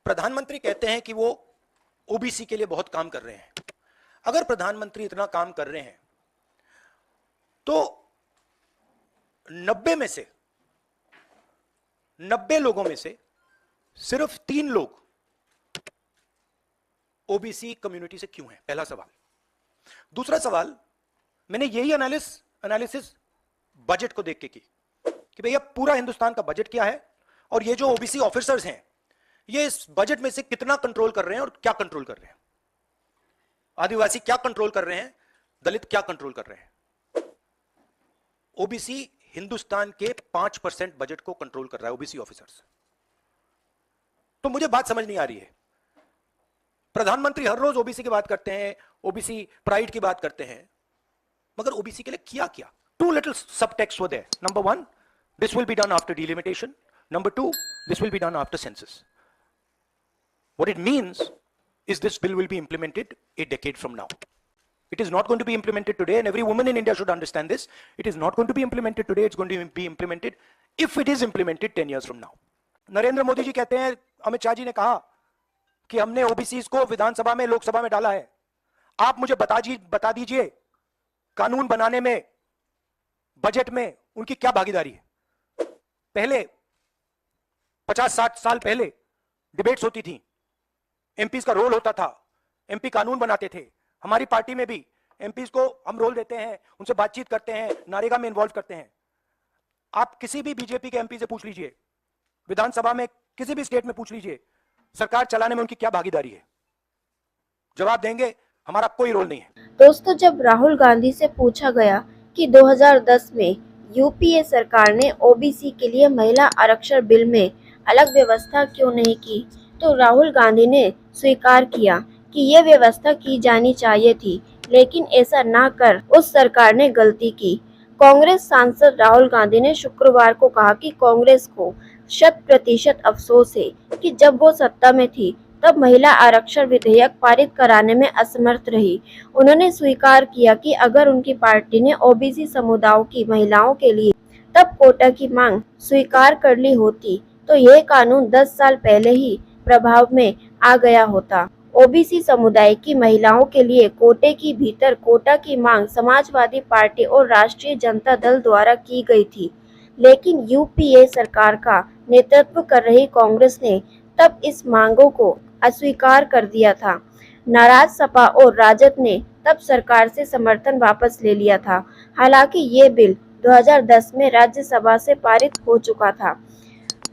प्रधानमंत्री कहते हैं कि वो ओबीसी के लिए बहुत काम कर रहे हैं। अगर प्रधानमंत्री इतना काम कर रहे हैं तो 90 लोगों में से सिर्फ 3 लोग ओबीसी कम्युनिटी से क्यों हैं? पहला सवाल। दूसरा सवाल, मैंने यही एनालिसिस बजट को देख के की कि भैया पूरा हिंदुस्तान का बजट क्या है और ये जो ओबीसी ऑफिसर्स हैं ये इस बजट में से कितना कंट्रोल कर रहे हैं और क्या कंट्रोल कर रहे हैं। आदिवासी क्या कंट्रोल कर रहे हैं, दलित क्या कंट्रोल कर रहे हैं। ओबीसी हिंदुस्तान के 5% बजट को कंट्रोल कर रहा है, ओबीसी ऑफिसर्स। तो मुझे बात समझ नहीं आ रही है। प्रधानमंत्री हर रोज ओबीसी की बात करते हैं, ओबीसी प्राइड की बात करते हैं, मगर ओबीसी के लिए किया क्या? 2 little subtexts were there. Number 1, this will be done after delimitation. Number 2, this will be done after census. What it means is this bill will be implemented a decade from now. It is not going to be implemented today, and every woman in India should understand this. It is not going to be implemented today. It's going to be implemented, if it is implemented, 10 years from now. Narendra Modi ji कहते हैं, अमित शाह जी ने कहा कि हमने OBC को विधानसभा में, लोकसभा में डाला है। आप मुझे बता दीजिए कानून बनाने में, बजट में उनकी क्या भागीदारी है। पहले 50-60 साल पहले डिबेट्स होती थी, एमपीज का रोल होता था, एमपी कानून बनाते थे। हमारी पार्टी में भी एमपीज को हम रोल देते हैं, उनसे बातचीत करते हैं, नारेगा में इन्वॉल्व करते हैं। आप किसी भी बीजेपी के एमपी से पूछ लीजिए, विधानसभा में किसी भी स्टेट में पूछ लीजिए, सरकार चलाने में उनकी क्या भागीदारी है, जवाब देंगे हमारा कोई रोल नहीं है। दोस्तों, जब राहुल गांधी से पूछा गया कि 2010 में यूपीए सरकार ने ओबीसी के लिए महिला आरक्षण बिल में अलग व्यवस्था क्यों नहीं की, तो राहुल गांधी ने स्वीकार किया कि ये व्यवस्था की जानी चाहिए थी, लेकिन ऐसा ना कर उस सरकार ने गलती की। कांग्रेस सांसद राहुल गांधी ने शुक्रवार को कहा कि कांग्रेस को 100% अफसोस है कि जब वो सत्ता में थी तब महिला आरक्षण विधेयक पारित कराने में असमर्थ रही। उन्होंने स्वीकार किया कि अगर उनकी पार्टी ने ओबीसी समुदायों की महिलाओं के लिए तब कोटा की मांग स्वीकार कर ली होती तो यह कानून 10 साल पहले ही प्रभाव में आ गया होता। ओबीसी समुदाय की महिलाओं के लिए कोटे की भीतर कोटा की मांग समाजवादी पार्टी और राष्ट्रीय जनता दल द्वारा की गई थी, लेकिन यूपीए सरकार का नेतृत्व कर रही कांग्रेस ने तब इस मांगों को अस्वीकार कर दिया था। नाराज सपा और राजद ने तब सरकार से समर्थन वापस ले लिया था। हालांकि ये बिल 2010 में राज्यसभा से पारित हो चुका था।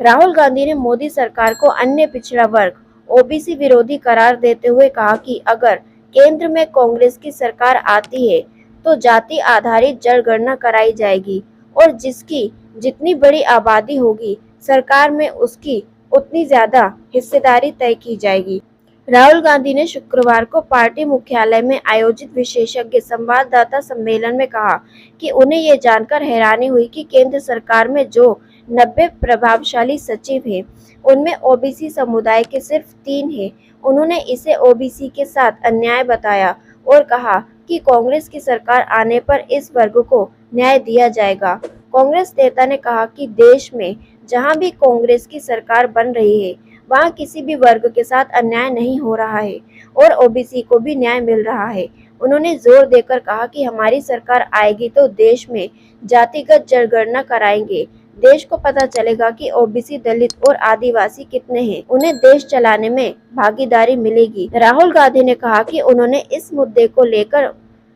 राहुल गांधी ने मोदी सरकार को अन्य पिछड़ा वर्ग, ओबीसी विरोधी करार देते हुए कहा कि अगर केंद्र में कांग्रेस की सरकार आती है तो जाति आधारित जनगणना कराई जाएगी और जिसकी जितनी बड़ी आबादी होगी सरकार में उसकी उतनी ज्यादा हिस्सेदारी तय की जाएगी। राहुल गांधी ने शुक्रवार को पार्टी मुख्यालय में आयोजित विशेषज्ञ संवाददाता सम्मेलन में कहा कि उन्हें ये जानकर हैरानी हुई कि केंद्र सरकार में जो 90 प्रभावशाली सचिव हैं, उनमें ओबीसी समुदाय के सिर्फ 3 हैं। उन्होंने इसे ओबीसी के साथ अन्याय बताया और कहा कि कांग्रेस की सरकार आने पर इस वर्ग को न्याय दिया जाएगा। कांग्रेस नेता ने कहा कि देश में जहां भी कांग्रेस की सरकार बन रही है वहां किसी भी वर्ग के साथ अन्याय नहीं हो रहा है और ओबीसी को भी न्याय मिल रहा है। उन्होंने जोर देकर कहा कि हमारी सरकार आएगी तो देश में जातिगत जनगणना कराएंगे। देश को पता चलेगा कि ओबीसी, दलित और आदिवासी कितने हैं। उन्हें देश चलाने में भागीदारी मिलेगी। राहुल गांधी ने कहा कि उन्होंने इस मुद्दे को लेकर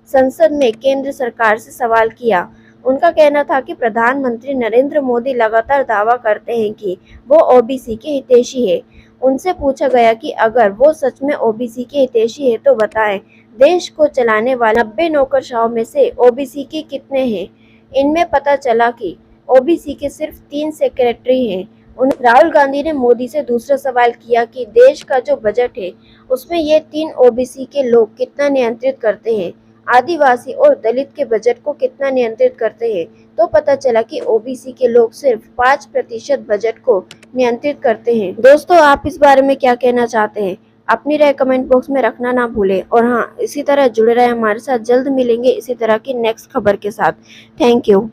संसद में केंद्र सरकार से सवाल किया। उनका कहना था कि प्रधानमंत्री नरेंद्र मोदी लगातार दावा करते हैं कि वो ओबीसी के हितैषी है। उनसे पूछा गया कि अगर वो सच में ओबीसी के हितैषी है तो बताएं, देश को चलाने वाले 90 नौकरशाहों में से ओबीसी के कितने हैं। इनमें पता चला कि ओबीसी के सिर्फ 3 सेक्रेटरी हैं। राहुल गांधी ने मोदी से दूसरा सवाल किया कि देश का जो बजट है उसमें ये 3 ओबीसी के लोग कितना नियंत्रित करते हैं, आदिवासी और दलित के बजट को कितना नियंत्रित करते हैं, तो पता चला कि ओबीसी के लोग सिर्फ 5% बजट को नियंत्रित करते हैं। दोस्तों, आप इस बारे में क्या कहना चाहते हैं? अपनी राय कमेंट बॉक्स में रखना ना भूलें और हाँ, इसी तरह जुड़े रहे हमारे साथ। जल्द मिलेंगे इसी तरह की नेक्स्ट खबर के साथ। Thank you.